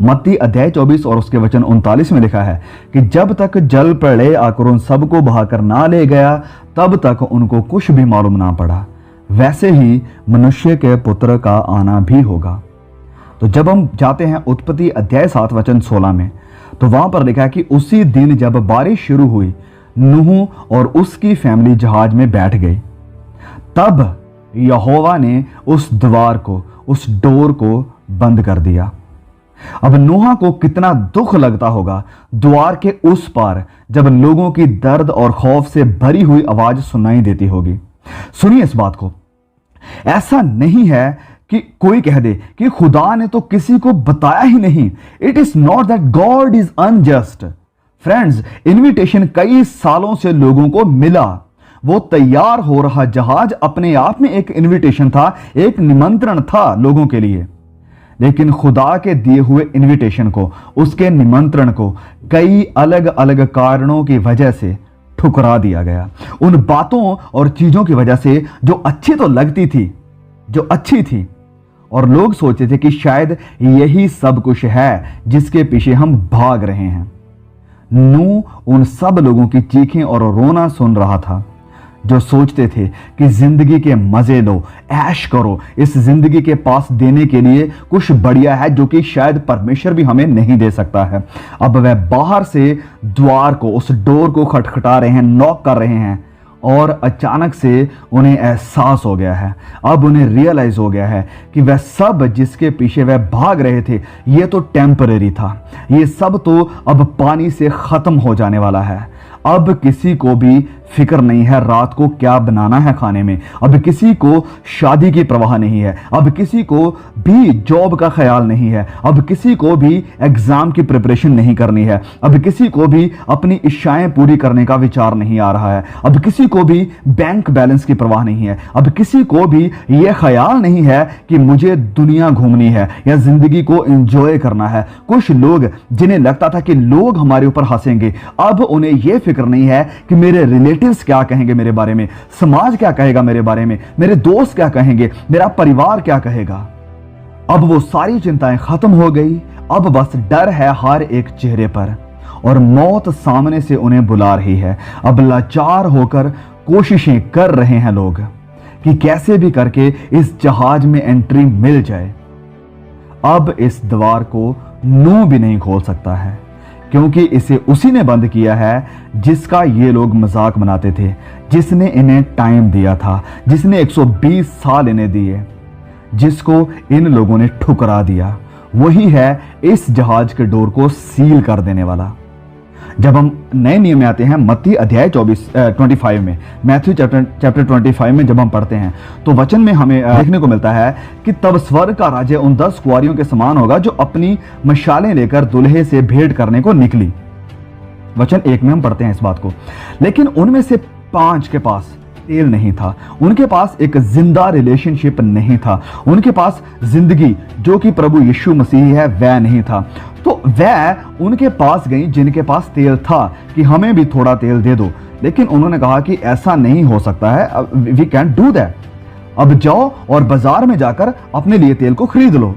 मत्ती अध्याय 24 और उसके वचन 39 में लिखा है कि जब तक जल प्रलय आकर उन सबको बहाकर ना ले गया तब तक उनको कुछ भी मालूम ना पड़ा। वैसे ही मनुष्य के पुत्र का आना भी होगा। तो जब हम जाते हैं उत्पत्ति अध्याय 7 वचन 16 में, तो वहां पर लिखा है कि उसी दिन जब बारिश शुरू हुई नूह और उसकी फैमिली जहाज में बैठ गई, तब यहोवा ने उस द्वार को, उस डोर को बंद कर दिया। अब नूह को कितना दुख लगता होगा द्वार के उस पार जब लोगों की दर्द और खौफ से भरी हुई आवाज सुनाई देती होगी। सुनिए इस बात को, ऐसा नहीं है कि कोई कह दे कि खुदा ने तो किसी को बताया ही नहीं। It is not that God is unjust. Friends, invitation कई सालों से लोगों को मिला। वो तैयार हो रहा जहाज अपने आप में एक इनविटेशन था, एक निमंत्रण था लोगों के लिए। लेकिन खुदा के दिए हुए इनविटेशन को, उसके निमंत्रण को कई अलग अलग कारणों की वजह से ठुकरा दिया गया। उन बातों और चीजों की वजह से जो अच्छी तो लगती थी, जो अच्छी थी, और लोग सोचते थे कि शायद यही सब कुछ है जिसके पीछे हम भाग रहे हैं। नूह उन सब लोगों की चीखें और रोना सुन रहा था जो सोचते थे कि जिंदगी के मजे लो, ऐश करो, इस जिंदगी के पास देने के लिए कुछ बढ़िया है जो कि शायद परमेश्वर भी हमें नहीं दे सकता है। अब वह बाहर से द्वार को, उस डोर को खटखटा रहे हैं, नॉक कर रहे हैं, और अचानक से उन्हें एहसास हो गया है, अब उन्हें रियलाइज हो गया है कि वह सब जिसके पीछे वह भाग रहे थे ये तो टेम्परेरी था, ये सब तो अब पानी से खत्म हो जाने वाला है। अब किसी को भी फिक्र नहीं है रात को क्या बनाना है खाने में, अब किसी को शादी की परवाह नहीं है, अब किसी को भी जॉब का ख्याल नहीं है, अब किसी को भी एग्जाम की प्रिपरेशन नहीं करनी है, अब किसी को भी अपनी इच्छाएं पूरी करने का विचार नहीं आ रहा है, अब किसी को भी बैंक बैलेंस की परवाह नहीं है, अब किसी को भी यह ख्याल नहीं है कि मुझे दुनिया घूमनी है या जिंदगी को एंजॉय करना है। कुछ लोग जिन्हें लगता था कि लोग हमारे ऊपर हंसेंगे, अब उन्हें यह फिक्र नहीं है कि मेरे रिलेटिव्स क्या कहेंगे मेरे बारे में, समाज क्या कहेगा मेरे बारे में, मेरे दोस्त क्या कहेंगे, मेरा परिवार क्या कहेगा। अब वो सारी चिंताएं खत्म हो गई। अब बस डर है हर एक चेहरे पर और मौत सामने से उन्हें बुला रही है। अब लाचार होकर कोशिशें कर रहे हैं लोग कि कैसे भी करके इस जहाज में एंट्री मिल जाए। अब इस द्वार को नूह भी नहीं खोल सकता है क्योंकि इसे उसी ने बंद किया है जिसका ये लोग मजाक बनाते थे, जिसने इन्हें टाइम दिया था, जिसने 120 साल इन्हें दिए, जिसको इन लोगों ने ठुकरा दिया। वही है इस जहाज के डोर को सील कर देने वाला। जब हम नए नियम में आते हैं मत्ती अध्याय 25 में, मैथ्यू चैप्टर 25 में जब हम पढ़ते हैं तो वचन में हमें देखने को मिलता है कि तब स्वर्ग का राज्य उन 10 कुंवारियों के समान होगा जो अपनी मशालें लेकर दुल्हे से भेंट करने को निकली। वचन 1 में हम पढ़ते हैं इस बात को। लेकिन उनमें से 5 के पास तेल नहीं था, उनके पास एक जिंदा रिलेशनशिप नहीं था, उनके पास जिंदगी जो कि प्रभु यीशु मसीह है वह नहीं था। तो वह उनके पास गई जिनके पास तेल था कि हमें भी थोड़ा तेल दे दो, लेकिन उन्होंने कहा कि ऐसा नहीं हो सकता है, वी कैन डू दैट। अब जाओ और बाजार में जाकर अपने लिए तेल को खरीद लो।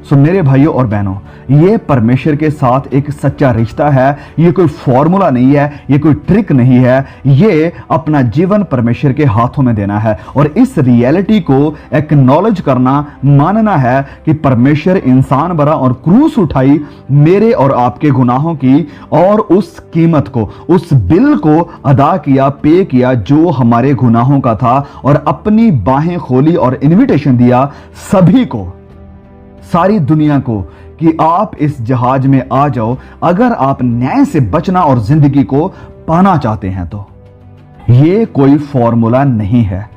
सो मेरे भाइयों और बहनों, ये परमेश्वर के साथ एक सच्चा रिश्ता है। ये कोई फॉर्मूला नहीं है, ये कोई ट्रिक नहीं है, ये अपना जीवन परमेश्वर के हाथों में देना है और इस रियलिटी को एक्नॉलेज करना, मानना है कि परमेश्वर इंसान बना और क्रूस उठाई मेरे और आपके गुनाहों की, और उस कीमत को, उस बिल को अदा किया, पे किया जो हमारे गुनाहों का था, और अपनी बाहें खोली और इन्विटेशन दिया सभी को, सारी दुनिया को, कि आप इस जहाज में आ जाओ अगर आप न्याय से बचना और जिंदगी को पाना चाहते हैं। तो ये कोई फॉर्मूला नहीं है,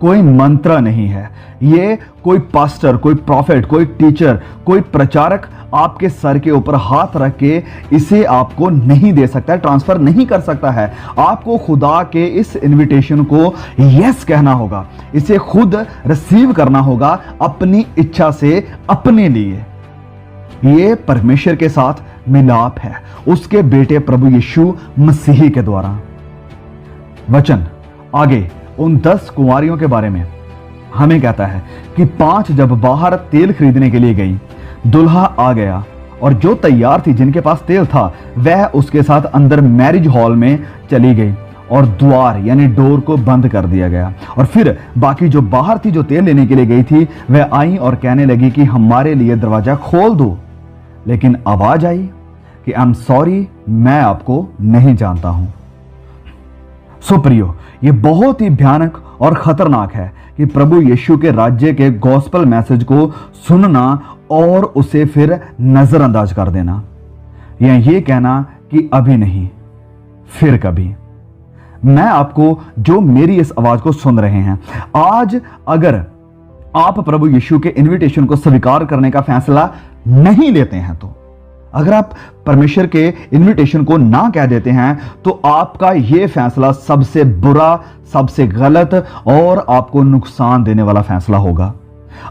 कोई मंत्र नहीं है, ये कोई पास्टर, कोई प्रॉफिट, कोई टीचर, कोई प्रचारक आपके सर के ऊपर हाथ रख के इसे आपको नहीं दे सकता, ट्रांसफर नहीं कर सकता है। आपको खुदा के इस इनविटेशन को यस कहना होगा, इसे खुद रिसीव करना होगा अपनी इच्छा से, अपने लिए। ये परमेश्वर के साथ मिलाप है उसके बेटे प्रभु यीशु मसीह के द्वारा। वचन आगे उन 10 कुंवारियों के बारे में हमें कहता है कि 5 जब बाहर तेल खरीदने के लिए गई, दुल्हा आ गया और जो तैयार थी, जिनके पास तेल था, वह उसके साथ अंदर मैरिज हॉल में चली गई और द्वार यानी डोर को बंद कर दिया गया। और फिर बाकी जो बाहर थी, जो तेल लेने के लिए गई थी, वह आई और कहने लगी कि हमारे लिए दरवाजा खोल दो। लेकिन आवाज आई कि आई एम सॉरी, मैं आपको नहीं जानता हूं। सो प्रियो, ये बहुत ही भयानक और खतरनाक है कि प्रभु यीशु के राज्य के गॉस्पेल मैसेज को सुनना और उसे फिर नजरअंदाज कर देना, या ये कहना कि अभी नहीं फिर कभी। मैं आपको, जो मेरी इस आवाज को सुन रहे हैं, आज अगर आप प्रभु यीशु के इनविटेशन को स्वीकार करने का फैसला नहीं लेते हैं, तो अगर आप परमेश्वर के इनविटेशन को ना कह देते हैं, तो आपका यह फैसला सबसे बुरा, सबसे गलत और आपको नुकसान देने वाला फैसला होगा।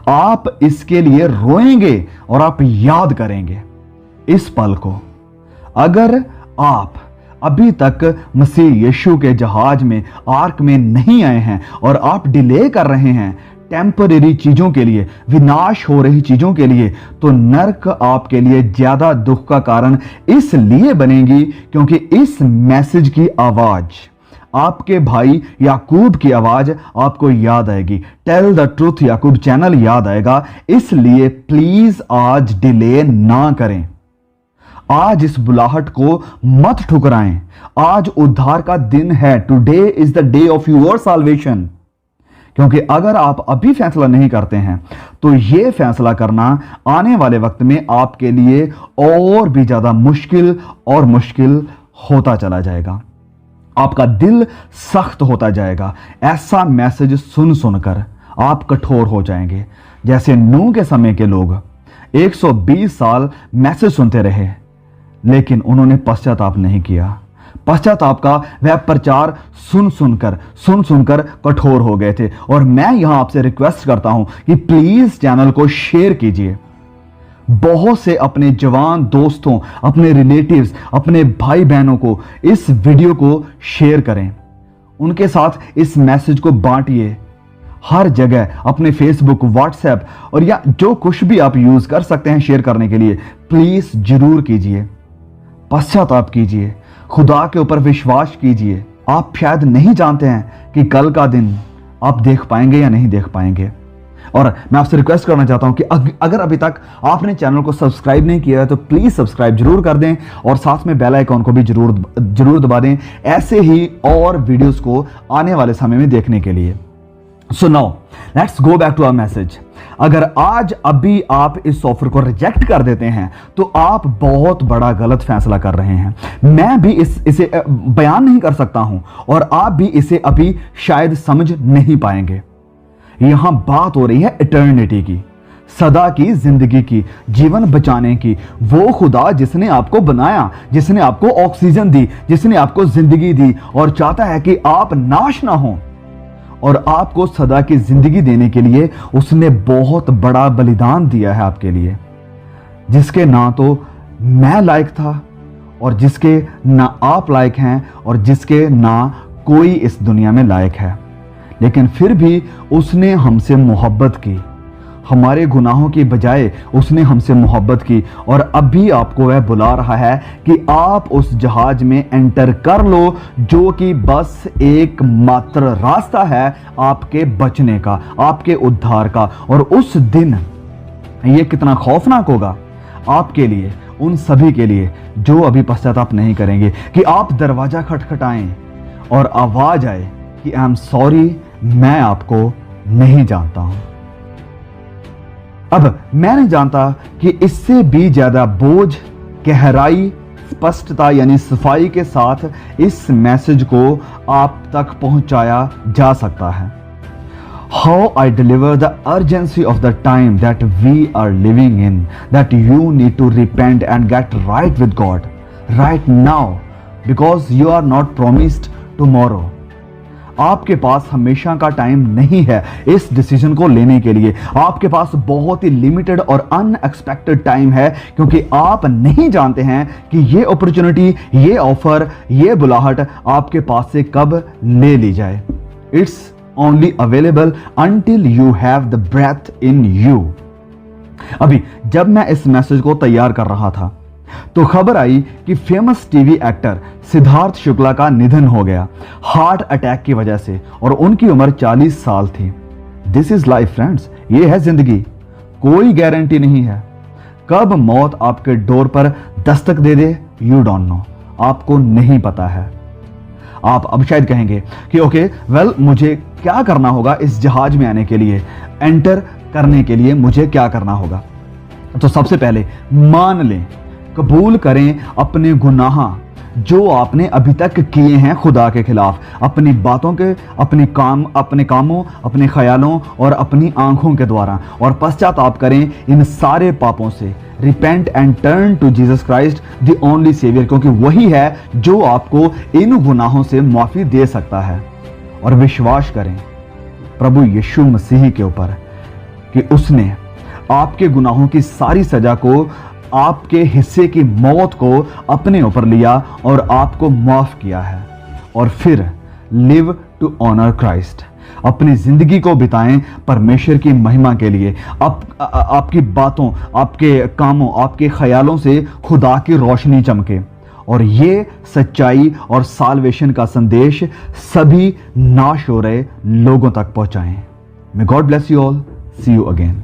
आप इसके लिए रोएंगे और आप याद करेंगे इस पल को। अगर आप अभी तक मसीह यीशु के जहाज में, आर्क में नहीं आए हैं और आप डिले कर रहे हैं टेम्परेरी चीजों के लिए, विनाश हो रही चीजों के लिए, तो नरक आपके लिए ज्यादा दुख का कारण इसलिए बनेगी क्योंकि इस मैसेज की आवाज, आपके भाई याकूब की आवाज आपको याद आएगी। Tell the truth Yakub channel याद आएगा। इसलिए प्लीज आज डिले ना करें। आज इस बुलाहट को मत ठुकराएं। आज उद्धार का दिन है। Today is the day of your salvation. क्योंकि अगर आप अभी फैसला नहीं करते हैं, तो यह फैसला करना आने वाले वक्त में आपके लिए और भी ज्यादा मुश्किल और मुश्किल होता चला जाएगा। आपका दिल सख्त होता जाएगा। ऐसा मैसेज सुन सुनकर आप कठोर हो जाएंगे। जैसे नूह के समय के लोग 120 साल मैसेज सुनते रहे, लेकिन उन्होंने पश्चाताप नहीं किया। पश्चाताप का वह प्रचार सुन सुनकर कठोर हो गए थे। और मैं यहां आपसे रिक्वेस्ट करता हूं कि प्लीज चैनल को शेयर कीजिए। बहुत से अपने जवान दोस्तों, अपने रिलेटिव्स, अपने भाई बहनों को इस वीडियो को शेयर करें। उनके साथ इस मैसेज को बांटिए। हर जगह अपने फेसबुक, व्हाट्सएप और या जो कुछ भी आप यूज कर सकते हैं शेयर करने के लिए, प्लीज जरूर कीजिए। पश्चाताप कीजिए, खुदा के ऊपर विश्वास कीजिए। आप शायद नहीं जानते हैं कि कल का दिन आप देख पाएंगे या नहीं देख पाएंगे। और मैं आपसे रिक्वेस्ट करना चाहता हूं कि अगर अभी तक आपने चैनल को सब्सक्राइब नहीं किया है, तो प्लीज सब्सक्राइब जरूर कर दें और साथ में बेल आइकॉन को भी जरूर दबा दें, ऐसे ही और वीडियोस को आने वाले समय में देखने के लिए। So now let's go back to our message. अगर आज अभी आप इस ऑफर को रिजेक्ट कर देते हैं, तो आप बहुत बड़ा गलत फैसला कर रहे हैं। मैं भी इसे बयान नहीं कर सकता हूं और आप भी इसे अभी शायद समझ नहीं पाएंगे। यहां बात हो रही है इटर्निटी की, सदा की जिंदगी की, जीवन बचाने की। वो खुदा जिसने आपको बनाया, जिसने आपको ऑक्सीजन दी, जिसने आपको जिंदगी दी और चाहता है कि आप नाश ना हो और आपको सदा की जिंदगी देने के लिए उसने बहुत बड़ा बलिदान दिया है आपके लिए, जिसके ना तो मैं लायक था और जिसके ना आप लायक हैं और जिसके ना कोई इस दुनिया में लायक है। लेकिन फिर भी उसने हमसे मोहब्बत की। हमारे गुनाहों की बजाय उसने हमसे मोहब्बत की और अभी आपको वह बुला रहा है कि आप उस जहाज में एंटर कर लो, जो कि बस एक मात्र रास्ता है आपके बचने का, आपके उद्धार का। और उस दिन ये कितना खौफनाक होगा आपके लिए, उन सभी के लिए जो अभी पश्चाताप नहीं करेंगे, कि आप दरवाजा खटखटाएं और आवाज आए कि आई एम सॉरी, मैं आपको नहीं जानता हूं। अब मैं नहीं जानता कि इससे भी ज्यादा बोझ, गहराई, स्पष्टता यानी सफाई के साथ इस मैसेज को आप तक पहुंचाया जा सकता है। How I deliver the urgency of the time that we are living in, that you need to repent and get right with God right now, because you are not promised tomorrow. आपके पास हमेशा का time नहीं है इस decision को लेने के लिए। आपके पास बहुत ही लिमिटेड और अनएक्सपेक्टेड टाइम है, क्योंकि आप नहीं जानते हैं कि ये अपॉर्चुनिटी, ये ऑफर, ये बुलाहट आपके पास से कब ले ली जाए। It's only available until you have the breath in you. अभी जब मैं इस मैसेज को तैयार कर रहा था तो खबर आई कि famous TV actor Siddharth Shukla का निधन हो गया हार्ट अटैक की वजह से, और उनकी उम्र 40 साल थी। दिस इज लाइफ फ्रेंड्स, ये है जिंदगी। कोई गारंटी नहीं है कब मौत आपके डोर पर दस्तक दे दे। यू डोंट नो, आपको नहीं पता है। आप अब शायद कहेंगे कि ओके वेल, मुझे क्या करना होगा इस जहाज में आने के लिए, एंटर करने के लिए मुझे क्या करना होगा? तो सबसे पहले मान लें, कबूल करें अपने गुनाह जो आपने अभी तक किए हैं खुदा के खिलाफ, अपनी बातों के, अपने कामों, अपने ख्यालों और अपनी आंखों के द्वारा, और पश्चाताप करें इन सारे पापों से। Repent and turn to Jesus Christ the only saviour, क्योंकि वही है जो आपको इन गुनाहों से माफी दे सकता है। और विश्वास करें प्रभु यीशु मसीह के ऊपर कि उसने आपके गुनाहों की सारी सजा को, आपके हिस्से की मौत को अपने ऊपर लिया और आपको माफ किया है। और फिर लिव टू ऑनर क्राइस्ट, अपनी जिंदगी को बिताएं परमेश्वर की महिमा के लिए। आपकी बातों, आपके कामों, आपके ख्यालों से खुदा की रोशनी चमके, और ये सच्चाई और साल्वेशन का संदेश सभी नाश हो रहे लोगों तक पहुंचाएं। May God bless you all, see you again.